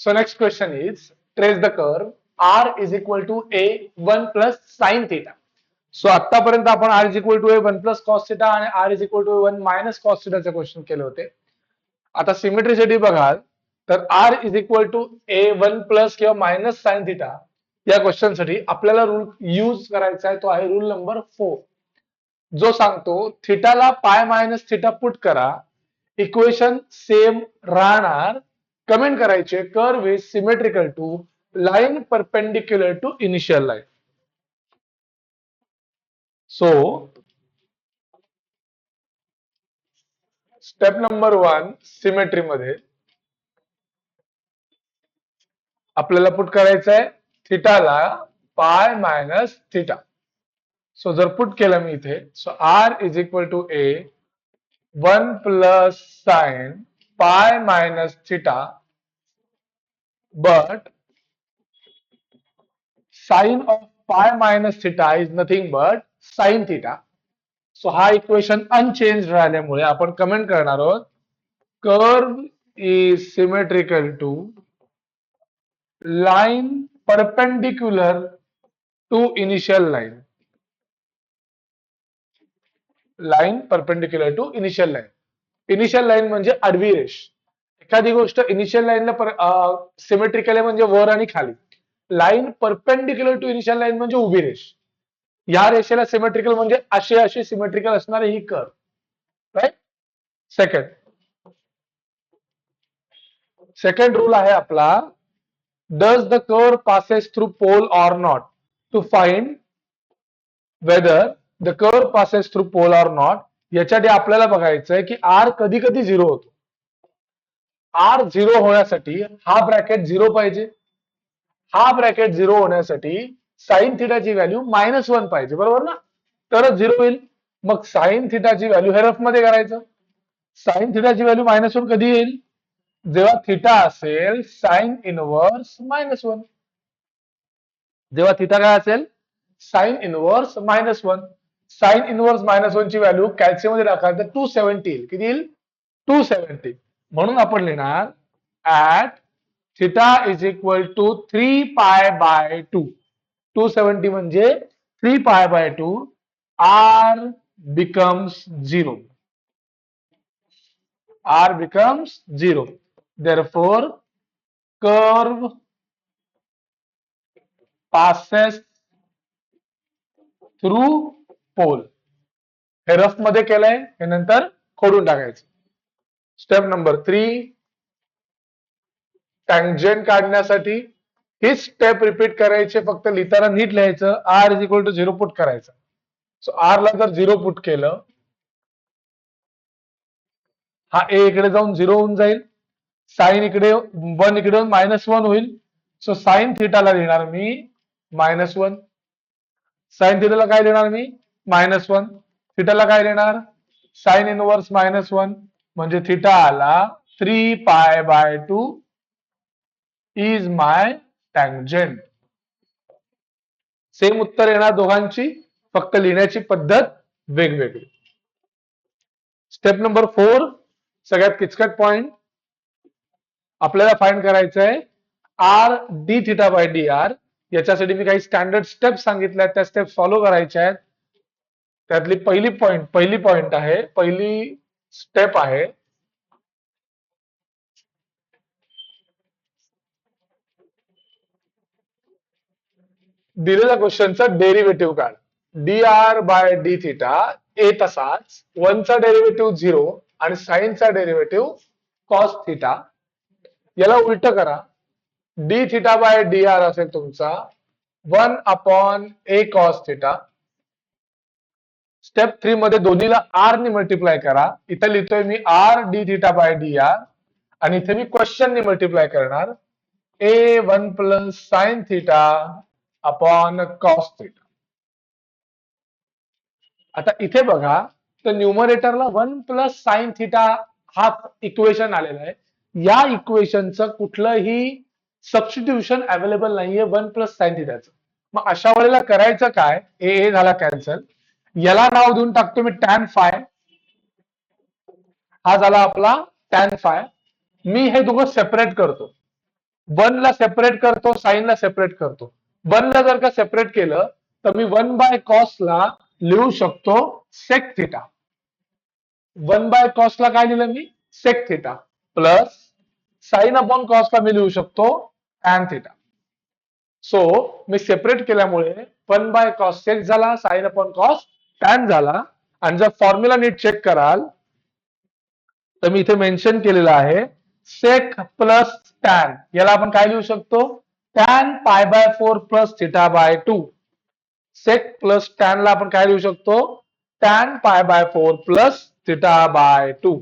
So next question is trace the curve r is equal to a 1 plus sin theta. So आतापर्यंत आपण r is equal to a 1 plus cos theta आणि r is equal to 1 minus cos theta चे question केले होते. आता सिमेट्रीसाठी बघाल तर r is equal to a 1 plus किंवा मायनस sin theta या क्वेश्चन साठी आपल्याला रूल यूज करायचा आहे, तो आहे रूल नंबर 4 जो सांगतो थिटाला पाय मायनस थिटा पुट करा, इक्वेशन सेम राहणार, कमेंट करायचे curve is symmetrical to line perpendicular to initial line. So step number 1 symmetry मध्ये आपल्याला पुट करायचं आहे थिटाला पाय मायनस थिटा. सो जर पुट केलं मी इथे, so r is equal to a 1 plus sine pi minus theta, but sine of pi minus theta is nothing but sin theta. So हा इक्वेशन अनचेंज राहिल्यामुळे आपण कमेंट करणार आहोत curve is symmetrical to line perpendicular to initial line. Line perpendicular to initial line. Initial line म्हणजे आडवी रेष. एखादी गोष्ट इनिशियल लाईनला सिमेट्रिकल आहे म्हणजे वर आणि खाली. Line perpendicular to initial line म्हणजे उभी रेष. या रेषेला सिमेट्रिकल म्हणजे अशी अशी सिमेट्रिकल असणारी ही कर्व, राइट. सेकंड रूल आहे आपला does the curve passes through pole or not. To find whether the curve passes through pole or not, याच्यासाठी आपल्याला बघायचंय की आर कधी कधी झिरो होतो. आर झिरो होण्यासाठी हा ब्रॅकेट झिरो पाहिजे. हा ब्रॅकेट झिरो होण्यासाठी साइन थिटाची व्हॅल्यू -1 पाहिजे, बरोबर ना, तरच झिरो होईल. मग साइन थिटाची व्हॅल्यू हे रफ मध्ये करायचं. साइन थिटाची व्हॅल्यू -1 कधी येईल, जेव्हा थिटा असेल साइन इनवर्स -1. जेव्हा थिटा काय असेल साइन इनवर्स -1. साइन इनवर्स -1 ची व्हॅल्यू कॅल्शियम मध्ये टाकाल तर 270 येईल. किती येईल, 270. म्हणून आपण लिहिणार at theta is equal to 3 pi by 2. 270 म्हणजे 3 pi by 2. R becomes 0. R becomes 0. Therefore curve passes through pole. हे रफ मध्ये केलंय, हे नंतर खोडून टाकायचं. स्टेप नंबर 3 टँजेंट काढण्यासाठी ही स्टेप रिपीट करायची, फक्त लिहिताना नीट लिहायचं. R is equal to 0 put करायचं. सो आर ला जर 0 पुट केलं, हा ए इकडे जाऊन 0 होऊन जाईल. साइन इकडे 1 इकडे येऊन -1 होईल. सो साइन थिटाला लिहिणार मी -1. साइन थिटाला काय लिहिणार मी -1. थिटाला काय लिहिणार साइन इनवर्स -1. म्हणजे थिटा आला 3 pi by 2 is my tangent. Same उत्तर येणार दोघांची, फक्त लिहिण्याची पद्धत वेगवेगळी. स्टेप नंबर 4 सगळ्यात किचकट पॉइंट आपल्याला फाइंड करायचं आहे r d theta by d r. याच्यासाठी मी काही स्टँडर्ड स्टेप सांगितल्या, त्या स्टेप फॉलो करायच्या आहेत. त्यातली पहिली स्टेप आहे दिलेल्या क्वेश्चनचं डेरिव्हेटिव्ह काढ. D r by d theta a तसाच, 1 चा डेरिव्हेटिव्ह 0 आणि साइन चा डेरिव्हेटिव्ह कॉस थिटा. याला उलट करा. D theta by d r असेल तुमचा 1 upon a cos theta. Step 3 मध्ये दोन्हीला आर ने मल्टिप्लाय करा. इथे लिहितोय मी r d theta by d r आणि इथे मी क्वेश्चन ने मल्टिप्लाय करणार a 1 plus sine theta upon cos theta. आता इथे बघा तर न्यूमरेटरला 1 प्लस साइन थिटा हा इक्वेशन आलेला आहे. या इक्वेशनचं कुठलंही सबस्टिट्यूशन अवेलेबल नाहीये 1 प्लस साइन थिटाचं. मग अशा वेळेला करायचं काय, ए झाला कॅन्सल. याला नाव देऊन टाकतो मी टॅन फाय. हा झाला आपला टॅन फाय. मी हे दोघं सेपरेट करतो. ला सेपरेट करतो, साईनला सेपरेट करतो. ला जर का सेपरेट केलं तर मी 1/cos ला लिहू शकतो सेक थिटा. 1/cos ला काय लिहिलं मी? Sec theta plus sine upon cos ला मी लिहू शकतो टॅन थिटा. सो मी सेपरेट केल्यामुळे 1/cos सेक झाला, साइन अपॉन कॉस टॅन झाला. आणि जर फॉर्म्युला नीट चेक कराल तर मी इथे मेन्शन केलेलं आहे सेक प्लस टॅन. याला आपण काय लिहू शकतो? Tan π/4 plus theta by 2. Sec plus tan ला आपण काय लिहू शकतो? Tan π/4 plus theta by 2.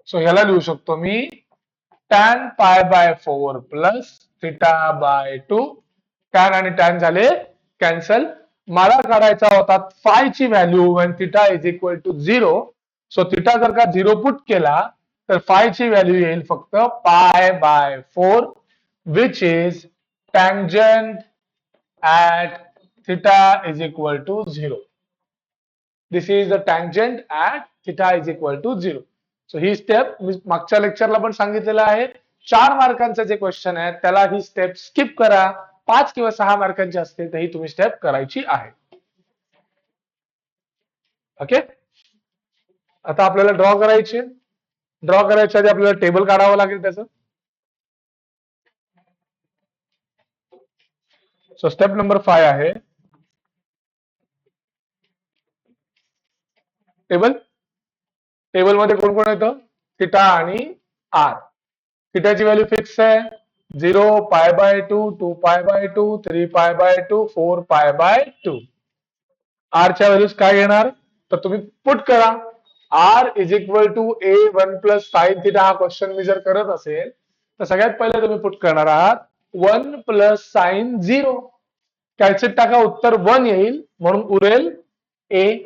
So ह्याला लिहू शकतो मी tan π/4 plus theta by 2. Tan आणि टॅन झाले कॅन्सल. मला काढायचा होता फाय ची value when theta is equal to 0. So theta जर का 0 पुट केला तर फाय ची व्हॅल्यू येईल फक्त π/4 which is tangent at theta is equal to 0. This is the tangent at theta is equal to 0. So ही स्टेप मी मागच्या लेक्चरला पण सांगितलेलं आहे. 4 मार्कांचे जे क्वेश्चन आहेत त्याला ही स्टेप स्किप करा. 5 किंवा 6 मार्कांची असते तर ही तुम्ही स्टेप करायची आहे. ओके, आता आपल्याला ड्रॉ करायची. ड्रॉ करायच्या आधी आपल्याला टेबल काढावं लागेल त्याचं. सो स्टेप नंबर 5 आहे टेबल. टेबल मध्ये कोण कोण येतं? थिटा आणि आर. थिटाची व्हॅल्यू फिक्स आहे 0, π/2, 2π/2, 3π/2, 4π/2. आर च्या व्हॅल्यूज काय घेणार तर तुम्ही पुट करा. R is equal to A1 plus sine theta. हा क्वेश्चन मी जर करत असेल तर सगळ्यात पहिले तुम्ही पुट करणार आहात 1 प्लस साइन 0. कॅल्क्युलेट टाका, उत्तर 1 येईल म्हणून उरेल ए.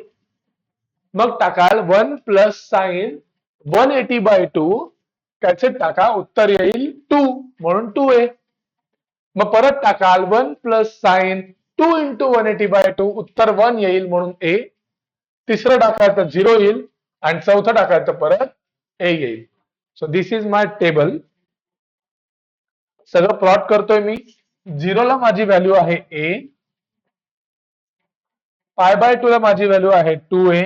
मग टाकाल 1 प्लस साइन 180/2. कॅल्क्युलेट टाका, उत्तर येईल 2 म्हणून 2a. मग परत टाकाल 1 प्लस साइन 2 × 180/2. उत्तर 1 येईल म्हणून a. तिसरं टाकायचं 0 येईल आणि चौथं टाकायचं परत a येईल. So this is my table. सगळं प्लॉट करतोय मी. 0 ला माझी व्हॅल्यू आहे a, π/2 ला माझी व्हॅल्यू आहे 2a,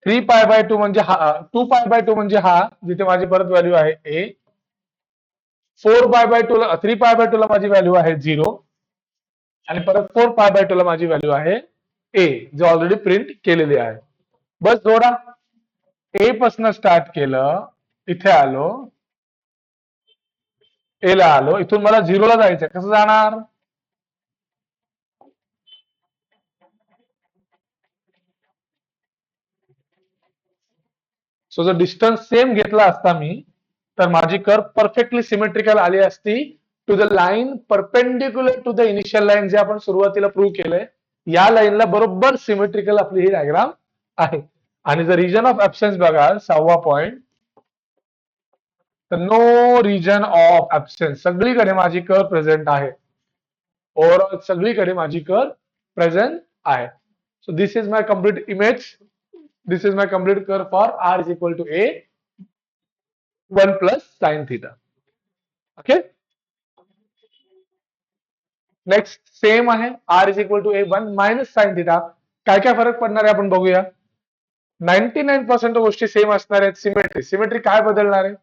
3π/2 म्हणजे हा, 2π/2 म्हणजे हा जिथे माझी परत व्हॅल्यू आहे a, 4π/2 ला 3π/2 ला माझी व्हॅल्यू आहे 0 आणि परत 4π/2 ला माझी व्हॅल्यू आहे a, जे ऑलरेडी प्रिंट केलेली आहे. बस जोडा. a पासून स्टार्ट केलं, इथे आलो, a ला आलो, इथून मला 0 ला जायचं. कसं जाणार? सो जर डिस्टन्स सेम घेतला असता मी तर माझी कर्व परफेक्टली सिमेट्रिकल आली असती to the line perpendicular to the initial line, जे आपण सुरुवातीला प्रूव्ह केलंय. या लाईनला बरोबर सिमेट्रिकल आपली ही डायग्राम आहे. आणि जर रिजन ऑफ ऍब्सेन्स बघाल 6वा पॉइंट, तर नो रिजन ऑफ ऍब्सेन्स. सगळीकडे माझी कर्व प्रेझेंट आहे. ओव्हरऑल सगळीकडे माझी कर्व प्रेझेंट आहे. So this is my complete image. This is my complete curve for r is equal to a 1 plus sin theta. Okay. Next same आहे r is equal to a 1 minus sin theta. काय काय फरक पडणार आहे आपण बघूया. 99% गोष्टी same असणार आहेत. सिमेट्री. सिमेट्री काय बदलणार आहे?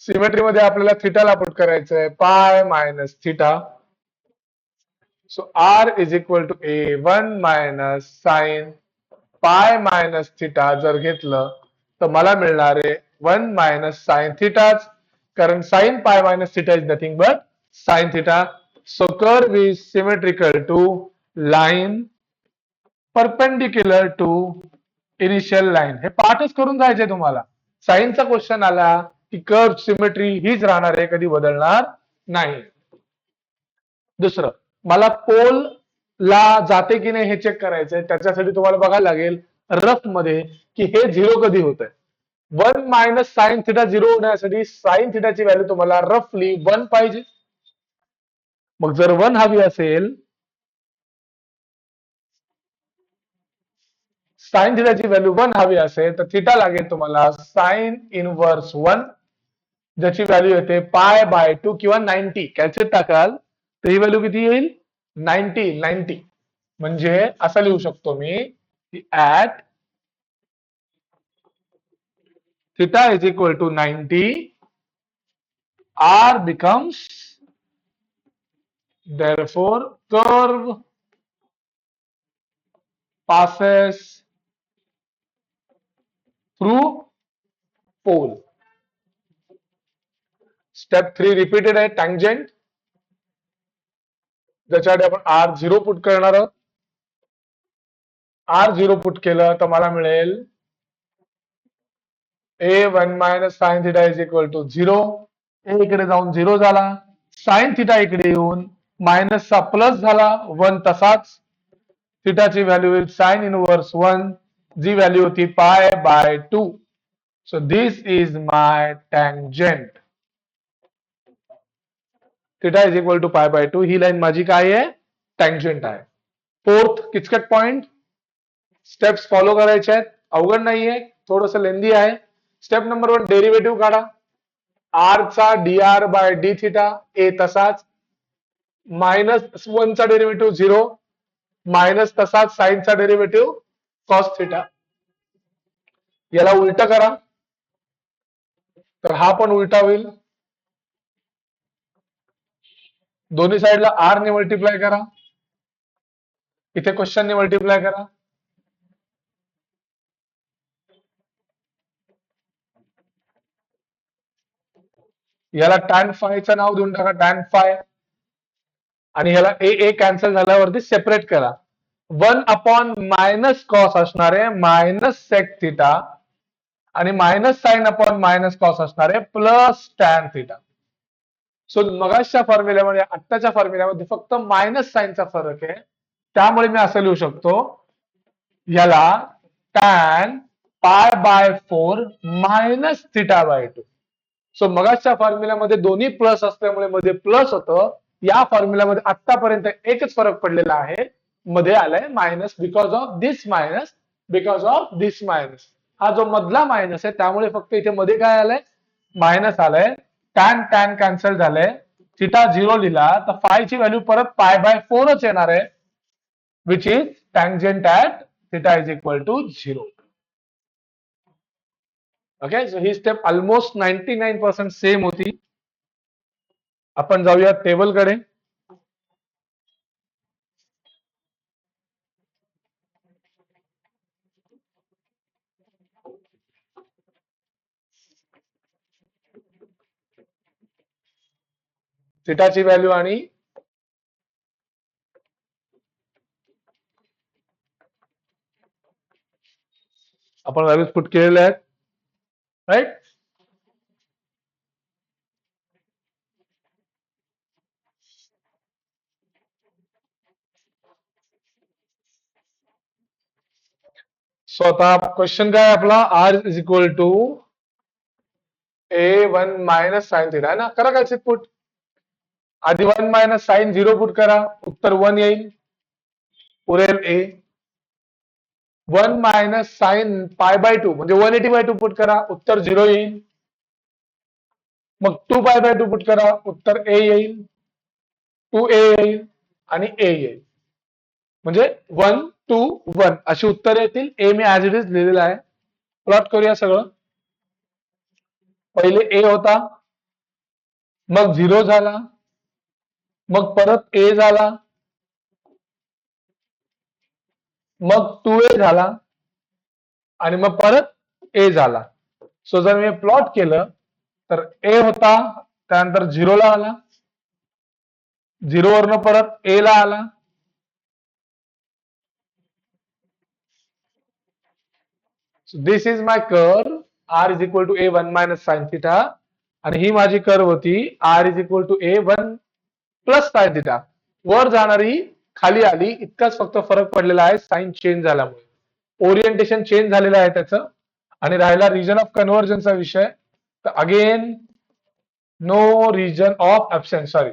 सिमेट्री मध्ये आपल्याला थिटाला पुट करायचं आहे पाय minus theta. So r is equal to a 1 minus sin पाय मायनस थिटा जर घेतलं तर मला मिळणार आहे 1 मायनस साइन थिटाच, कारण sine pi minus theta is nothing but sine theta. So curve is symmetrical to line perpendicular to initial line. हे पाठच करून जायचे तुम्हाला. साइनचा क्वेश्चन आला की कर्व सिमेट्री हीच राहणार आहे, कधी बदलणार नाही. दुसरं, मला पोल ला जाते की नाही हे चेक करायचंय. त्याच्यासाठी तुम्हाला बघायला लागेल रफ मध्ये की हे 0 कधी होत आहे. 1 मायनस साइन थिटा 0 होण्यासाठी साइन थिटाची व्हॅल्यू तुम्हाला रफली 1 पाहिजे. मग जर 1 हवी असेल, साइन थिटाची व्हॅल्यू 1 हवी असेल तर थिटा लागेल तुम्हाला साइन इनवर्स 1, ज्याची व्हॅल्यू येते π/2 किंवा 90. कॅल्क्युलेट टाकाल तर ही व्हॅल्यू किती येईल? 90. म्हणजे असं लिहू शकतो मी की at theta is equal to 90, r becomes, therefore curve passes through pole. Step 3 repeated आहे, टँजेंट, ज्याच्यासाठी आपण r0 पुट करणार आहोत. r0 पुट केलं तर मला मिळेल a1 minus sin theta is equal to 0. a इकडे जाऊन 0 झाला, साइन थिटा इकडे येऊन मायनसचा प्लस झाला, 1 तसाच. थिटाची व्हॅल्यू येईल साइन इनवर्स 1, जी व्हॅल्यू होती π/2. So this is my tangent. Theta is equal to π/2. ही लाईन माझी काय आहे? टँजेंट आहे. फोर्थ किचकट पॉइंट, स्टेप्स फॉलो करायचे आहेत, अवघड नाहीये, थोडस लेंदी आहे. स्टेप नंबर 1, डेरिव्हेटिव्ह काढा. r चा dr bye d theta a तसाच, -1 चा डेरिव्हेटिव्ह 0, मायनस तसाच साइनचा डेरिव्हेटिव्ह कॉस थिटा. याला उलट करा तर हा पण उलटा होईल. दोन्ही साइडला r ने मल्टिप्लाय करा, इथे क्वेश्चन ने मल्टिप्लाय करा. याला टॅन फायचं नाव देऊन टाका, टॅन फाय. आणि ह्याला ए कॅन्सल झाल्यावरती सेपरेट करा. 1 मायनस कॉस असणार आहे मायनस सेक थिटा, आणि मायनस साइन मायनस कॉस असणार आहे प्लस टॅन थिटा. सो मगाच्या फॉर्म्युल्यामध्ये आत्ताच्या फॉर्म्युल्यामध्ये फक्त मायनस साइनचा फरक आहे, त्यामुळे मी असं लिहू शकतो, याला टॅन π/4 मायनस θ/2. सो मगाच्या फॉर्म्युल्यामध्ये दोन्ही प्लस असल्यामुळे मध्ये प्लस होतं. या फॉर्म्युल्यामध्ये आतापर्यंत एकच फरक पडलेला आहे, मध्ये आलाय minus, because of this minus, because of this minus. हा जो मधला मायनस आहे त्यामुळे फक्त इथे मध्ये काय आलंय? मायनस आलंय. टॅन टॅन कॅन्सल झालंय, थिटा 0 लिहिला तर फायची व्हॅल्यू परत π/4च येणार आहे, which is tangent at theta is equal to 0. Okay, so ही स्टेप ऑलमोस्ट 99% सेम होती. आपण जाऊया टेबलकडे. थिटाची व्हॅल्यू आणि आपण व्हॅल्यूज पुट केलेल्या आहेत, राईट. सो आता क्वेश्चन काय आपला? R is equal to a1 minus sine theta आहे ना, करा काय पुट. आधी 1 मायनस साइन 0 पुट करा, उत्तर 1 येईल, उरेल ए. 1 मायनस साइन π/2 म्हणजे 180/2 पुट करा, उत्तर 0 येईल. मग 2π/2 पुट करा, उत्तर ए येईल, 2a येईल आणि ए येईल. म्हणजे 1 2 1 अशी उत्तर येतील. ए मी ऍज इट इज लिहिलेला आहे. प्लॉट करूया सगळं. पहिले ए होता, मग 0 झाला, मग परत ए झाला, मग 2a झाला आणि मग परत ए झाला. सो जर मी प्लॉट केलं तर ए होता, त्यानंतर 0 ला आला, 0 वरनं परत ए ला आला, this is my curve r is equal to a1 minus sine theta, आणि ही माझी कर्व होती r is equal to a1 plus sine theta. वर जाणारी खाली आली, इतकाच फक्त फरक पडलेला आहे साइन चेंज झाल्यामुळे. ओरिएंटेशन चेंज झालेलं आहे त्याचं. आणि राहिला रिजन ऑफ कन्व्हर्जनचा विषय, तर again no region of absence, sorry,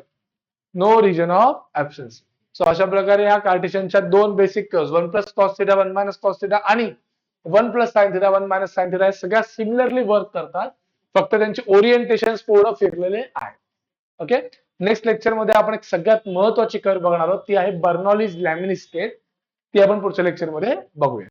no region of absence. So अशा प्रकारे ह्या कार्टेशियनच्या दोन basic curves, 1 plus cos theta 1 minus cos theta आणि 1 plus sine theta 1 minus sine theta सगळ्या सिमिलरली वर्क करतात, फक्त त्यांचे ओरिएंटेशन थोडं फिरलेले आहे. ओके, नेक्स्ट लेक्चर मध्ये आपण एक सगळ्यात महत्वाची कर्व बघणार आहोत, ती आहे बर्नॉलीज लॅमिनी स्केल. ती आपण पुढच्या लेक्चर मध्ये बघूया.